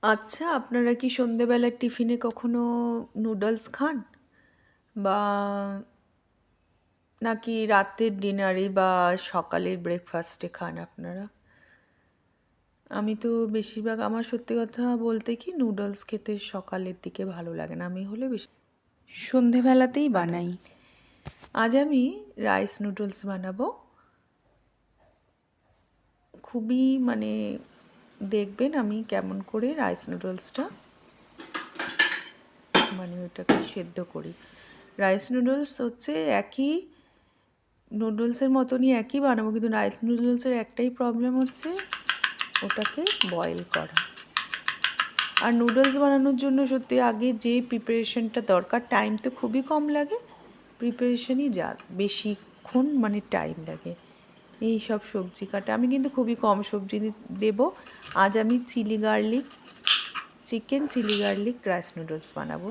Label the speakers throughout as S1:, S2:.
S1: আচ্ছা, আপনারা কি সন্ধেবেলার টিফিনে কখনো নুডলস খান? বা নাকি রাতের ডিনারে বা সকালের ব্রেকফাস্টে খান আপনারা? আমি তো বেশিরভাগ আমার সত্যি কথা বলতে কি নুডলস খেতে সকালের দিকে ভালো লাগে না। আমি হলে বেশি
S2: সন্ধেবেলাতেই
S1: বানাই।
S2: বানাই।
S1: আজ আমি রাইস নুডলস বানাবো। খুবই দেখবেন আমি কেমন করে রাইস নুডলসটা ওটাকে সেদ্ধ করি। রাইস নুডলস হচ্ছে একই নুডলসের মতনই একই বানাবো, কিন্তু রাইস নুডলসের একটাই প্রবলেম হচ্ছে ওটাকে বয়েল করা। আর নুডলস বানানোর জন্য সত্যি আগে যে প্রিপারেশনটা দরকার, টাইম তো খুবই কম লাগে, প্রিপারেশনই বেশিক্ষণ টাইম লাগে। এই সব সবজি কাটা, আমি কিন্তু খুবই কম সবজি দেব। আজ আমি chicken chilli garlic rice noodles বানাবো।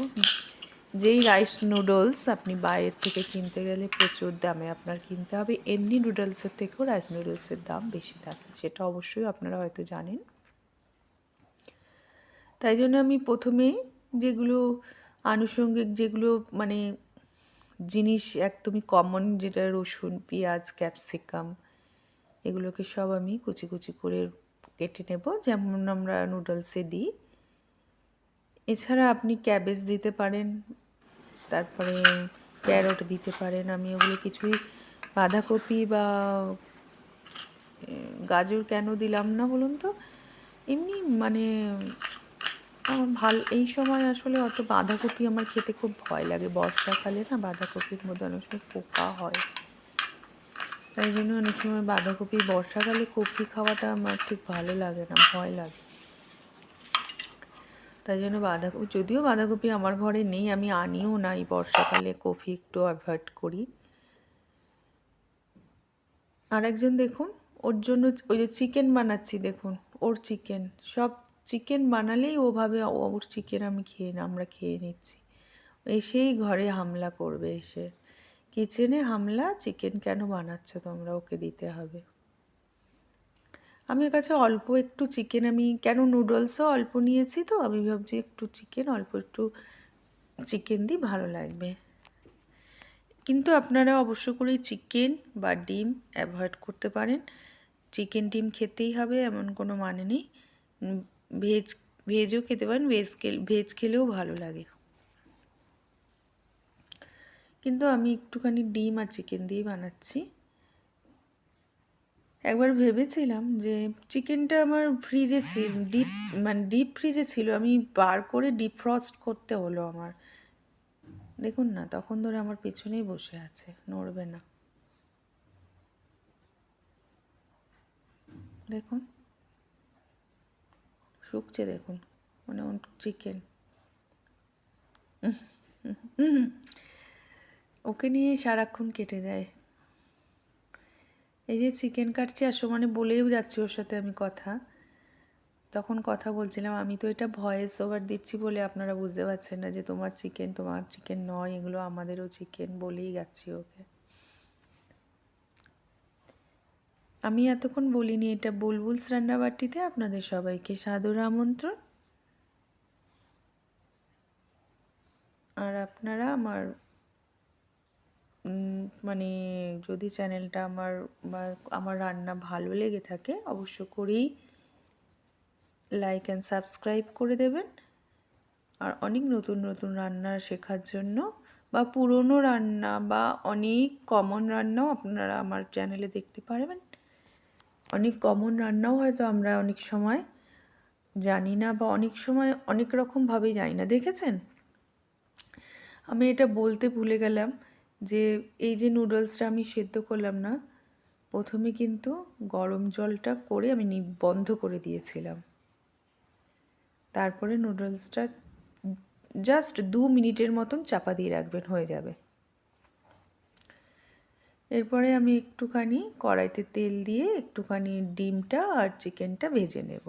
S1: যেই রাইস নুডলস আপনি বাইরের থেকে কিনতে গেলে প্রচুর দামে আপনার কিনতে হবে, এমনি নুডলসের থেকেও রাইস নুডলসের দাম বেশি থাকে, সেটা অবশ্যই আপনারা হয়তো জানেন। তাই জন্য আমি প্রথমে যেগুলো আনুষঙ্গিক, যেগুলো জিনিস একদমই কমন, যেটা রসুন, পেঁয়াজ, ক্যাপসিকাম, এগুলোকে সব আমি কুচি কুচি করে কেটে নেব, যেমন আমরা নুডলসে দিই। এছাড়া আপনি ক্যাবেজ দিতে পারেন, তারপরে ক্যারট দিতে পারেন। আমি ওগুলো কিছুই, বাঁধাকপি বা গাজর কেন দিলাম না বলুন তো, এমনি আমার এই সময় আসলে অত বাঁধাকপি আমার খেতে খুব ভয় লাগে। বর্ষাকালে না বাঁধাকপির মধ্যে অনেক সময় পোকা হয়, তাই জন্য অনেক সময় বর্ষাকালে কপি খাওয়াটা আমার ঠিক ভালো লাগে না, ভয় লাগে। তাই জন্য যদিও বাঁধাকপি আমার ঘরে নেই, আমি আনিও না এই বর্ষাকালে, কপি একটু অ্যাভয়েড করি। আর একজন দেখুন, ওর জন্য ওই যে চিকেন বানাচ্ছি দেখুন, ওর চিকেন বানালেই ওর চিকেন আমরা খেয়ে নিচ্ছি। এসেই ঘরে হামলা করবে, এসে কিচেনে হামলা, চিকেন কেন বানাচ্ছ তোমরা, ওকে দিতে হবে। আমার কাছে অল্প একটু চিকেন, আমি কেন নুডলসও অল্প নিয়েছি, তো আমি ভাবছি অল্প একটু চিকেন দিই, ভালো লাগবে। কিন্তু আপনারা অবশ্য করে চিকেন বা ডিম অ্যাভয়েড করতে পারেন। চিকেন ডিম খেতেই হবে এমন কোনো মানে নেই। ভেজ ভেজও খেতে পারেন, ভেজ খেলেও ভালো লাগে। কিন্তু আমি একটুখানি ডিম আর চিকেন দিয়েই বানাচ্ছি। একবার ভেবেছিলাম যে চিকেনটা আমার ফ্রিজে ছিল, ডিপ ফ্রিজে ছিল, আমি বার করে ডিপ ফ্রস্ট করতে হলো আমার। দেখুন না, তখন ধরে আমার পেছনেই বসে আছে, নড়বে না। দেখুন, শুকছে দেখুন, চিকেন। ওকে নিয়ে সারাক্ষণ কেটে যায়। এই যে চিকেন কাটছি আর সমানে বলেও যাচ্ছি ওর সাথে আমি তখন কথা বলছিলাম, আমি তো এটা ভয়েস ওভার দিচ্ছি বলে আপনারা বুঝতে পারছেন না যে তোমার চিকেন নয়, এগুলো আমাদেরও চিকেন, বলেই যাচ্ছি ওকে। আমি এতক্ষণ বলিনি, এটা বুলবুলস রান্নাবাটিতে আপনাদের সবাইকে সাদর আমন্ত্রণ। আর আপনারা আমার যদি চ্যানেলটা বা আমার রান্না ভালো লেগে থাকে, অবশ্য করেই লাইক অ্যান্ড সাবস্ক্রাইব করে দেবেন। আর অনেক নতুন নতুন রান্না শেখার জন্য, বা পুরনো রান্না বা অনেক কমন রান্নাও আপনারা আমার চ্যানেলে দেখতে পারবেন। অনেক কমন রান্নাও হয়তো আমরা অনেক সময় জানি না, বা অনেক সময় অনেক রকমভাবেই জানি না। দেখেছেন, আমি এটা বলতে ভুলে গেলাম যে এই যে নুডলসটা আমি সেদ্ধ করলাম না, প্রথমে কিন্তু গরম জলটা করে আমি বন্ধ করে দিয়েছিলাম। তারপরে নুডলসটা জাস্ট 2 মিনিটের মতন চাপা দিয়ে রাখবেন, হয়ে যাবে। এরপরে আমি একটুখানি কড়াইতে তেল দিয়ে একটুখানি ডিমটা আর চিকেনটা ভেজে নেব।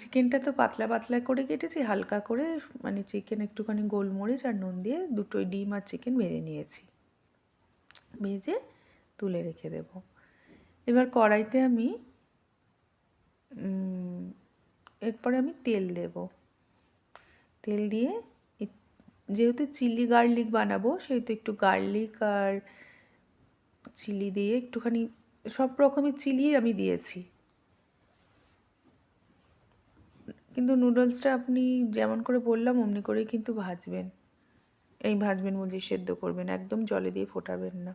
S1: চিকেনটা তো পাতলা পাতলা করে কেটেছি, হালকা করে চিকেন একটুখানি গোলমরিচ আর নুন দিয়ে দুটোই ডিম আর চিকেন ভেজে নিয়েছি, ভেজে তুলে রেখে দেব। এবার কড়াইতে আমি এরপরে আমি তেল দেব। তেল দিয়ে যেহেতু চিলি গার্লিক বানাবো সেহেতু একটু গার্লিক আর চিলি দিয়ে একটুখানি সব রকমের চিলি আমি দিয়েছি। কিন্তু নুডলসটা আপনি যেমন করে বললাম অমনি করেই কিন্তু ভাজবেন। ভাজবেন বলছি, সেদ্ধ করবেন, একদম জলে দিয়ে ফোটাবেন না।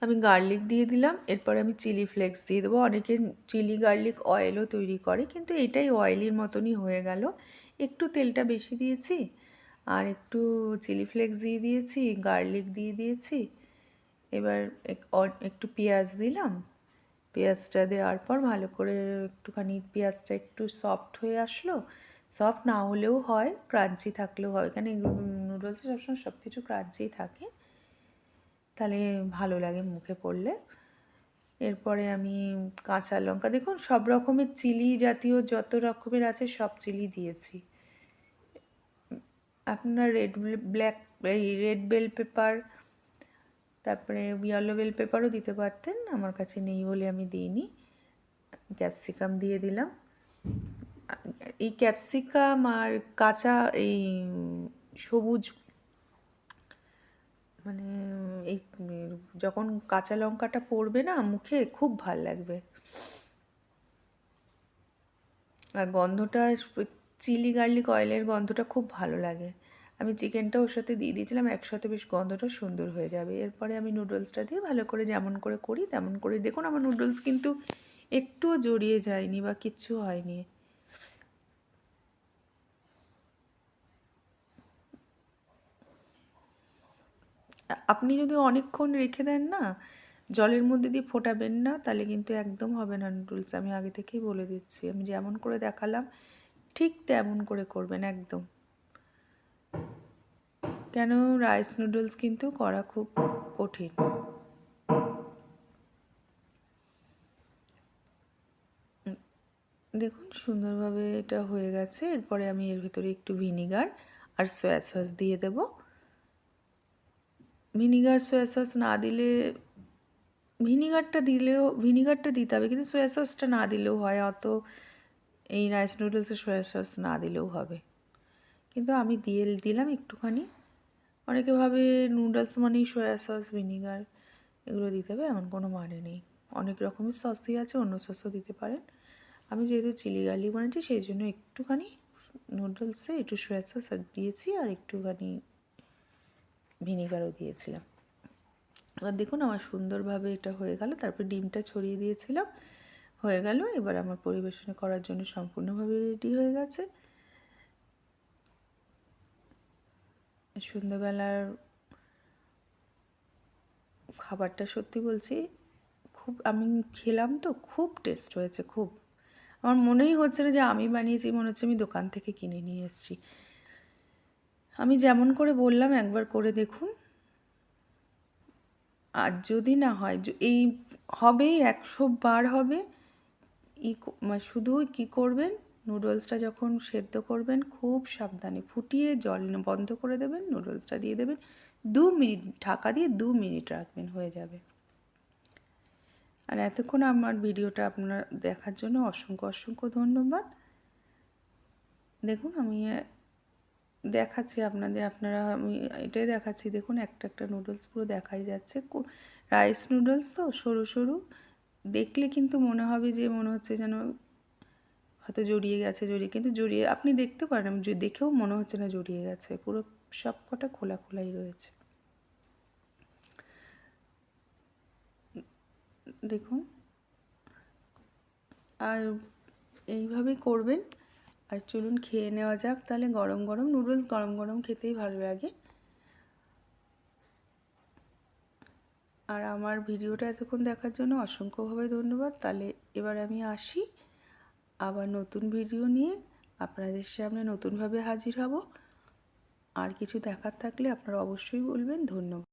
S1: আমি গার্লিক দিয়ে দিলাম, এরপরে আমি চিলি ফ্লেক্স দিয়ে দেবো। অনেকে চিলি গার্লিক অয়েলও তৈরি করে, কিন্তু এটাই অয়েলির মতনই হয়ে গেল। একটু তেলটা বেশি দিয়েছি, আর একটু চিলি ফ্লেক্স দিয়ে দিয়েছি, গার্লিক দিয়ে দিয়েছি। এবার একটু পেঁয়াজ দিলাম। পেঁয়াজটা দেওয়ার পর ভালো করে একটুখানি পেঁয়াজটা একটু সফট হয়ে আসলো। সফট না হলেও হয়, ক্রাঞ্চি থাকলেও হয়, এখানে নুডলসে সবসময় সব কিছু ক্রাঞ্চিই থাকে, তাহলে ভালো লাগে মুখে পড়লে। এরপরে আমি কাঁচা লঙ্কা, দেখুন সব রকমের চিলি জাতীয় যত রকমের আছে সব চিলি দিয়েছি। আপনার রেড বেল পেপার, তারপরে ইয়েলো বেল পেপারও দিতে পারতেন, আমার কাছে নেই বলে আমি দিইনি। ক্যাপসিকাম দিয়ে দিলাম। এই ক্যাপসিকাম আর কাঁচা এই সবুজ মানে এই যখন কাঁচা লঙ্কাটা পড়বে না মুখে, খুব ভাল লাগবে। আর গন্ধটা, চিলি গার্লিক অয়েলের গন্ধটা খুব ভালো লাগে। আমি চিকেনটা ওর সাথে দিয়ে দিয়েছিলাম, একসাথে বেশ গন্ধটা সুন্দর হয়ে যাবে। এরপরে আমি নুডলসটা দিয়ে ভালো করে যেমন করে করি তেমন করে, দেখুন আমার নুডলস কিন্তু একটুও জড়িয়ে যায়নি বা কিচ্ছু হয়নি। আপনি যদি অনেকক্ষণ রেখে দেন না, জলের মধ্যে দিয়ে ফোটাবেন না, তাহলে কিন্তু একদম হবে না নুডলস। আমি আগে থেকেই বলে দিচ্ছি, আমি যেমন করে দেখালাম ঠিক তেমন করে করবেন একদম। কেন, রাইস নুডলস কিন্তু করা খুব কঠিন। দেখুন সুন্দরভাবে এটা হয়ে গেছে। এরপরে আমি এর ভেতরে একটু ভিনিগার আর সয়া সস দিয়ে দেব। ভিনিগার সয়া সস না দিলে, ভিনিগারটা দিতে হবে, কিন্তু সয়া সসটা না দিলেও হয়, অত এই রাইস নুডলসে সয়া সস না দিলেও হবে, কিন্তু আমি দিলাম একটুখানি। অনেকে ভাবে নুডলস মানেই সয়া সস ভিনিগার এগুলো দিতে হবে, এমন কোনো মানে নেই। অনেক রকমের সসই আছে, অন্য সসও দিতে পারেন। আমি যেহেতু চিলি গার্লিক বানাচ্ছি সেই জন্য একটুখানি নুডলসে একটু সয়া সস দিয়েছি, আর একটুখানি ভিনিগারও দিয়েছিলাম। এবার দেখুন আমার সুন্দরভাবে এটা হয়ে গেল। তারপর ডিমটা ছড়িয়ে দিয়েছিলাম, হয়ে গেল। এবার আমার পরিবেশন করার জন্য সম্পূর্ণভাবে রেডি হয়ে গেছে। সন্ধ্যেবেলার খাবারটা সত্যি বলছি খুব, আমি খেলাম তো খুব টেস্ট হয়েছে, খুব। আমার মনেই হচ্ছে না যে আমি বানিয়েছি, মনে হচ্ছে আমি দোকান থেকে কিনে নিয়ে এসেছি। আমি যেমন করে বললাম একবার করে দেখুন, আর যদি না হয় এই হবে 100 বার হবে। শুধু কী করবেন, নুডলসটা যখন সেদ্ধ করবেন খুব সাবধানে ফুটিয়ে জল বন্ধ করে দেবেন, নুডলসটা দিয়ে দেবেন, 2 মিনিট ঢাকা দিয়ে 2 মিনিট রাখবেন, হয়ে যাবে। আর এতক্ষণ আমার ভিডিওটা আপনারা দেখার জন্য অসংখ্য অসংখ্য ধন্যবাদ। দেখুন আমি দেখাচ্ছি আপনাদের, আমি এটাই দেখাচ্ছি, দেখুন একটা একটা নুডলস পুরো দেখাই যাচ্ছে। রাইস নুডলস তো সরু সরু, দেখলে কিন্তু মনে হবে যে মনে হচ্ছে যেন হয়তো জড়িয়ে গেছে, কিন্তু জড়িয়ে আপনি দেখতে পারেন, দেখেও মনে হচ্ছে না জড়িয়ে গেছে, পুরো সব কটা খোলা খোলাই রয়েছে। দেখুন, আর এইভাবেই করবেন। আর চলুন খেয়ে নেওয়া যাক তাহলে। গরম গরম নুডলস গরম গরম খেতেই ভালো লাগে। আর আমার ভিডিওটা এতক্ষণ দেখার জন্য অসংখ্যভাবে ধন্যবাদ। তাহলে এবার আমি আসি, আবার নতুন ভিডিও নিয়ে আপনাদের সামনে নতুনভাবে হাজির হব। আর কিছু দেখার থাকলে আপনারা অবশ্যই বলবেন। ধন্যবাদ।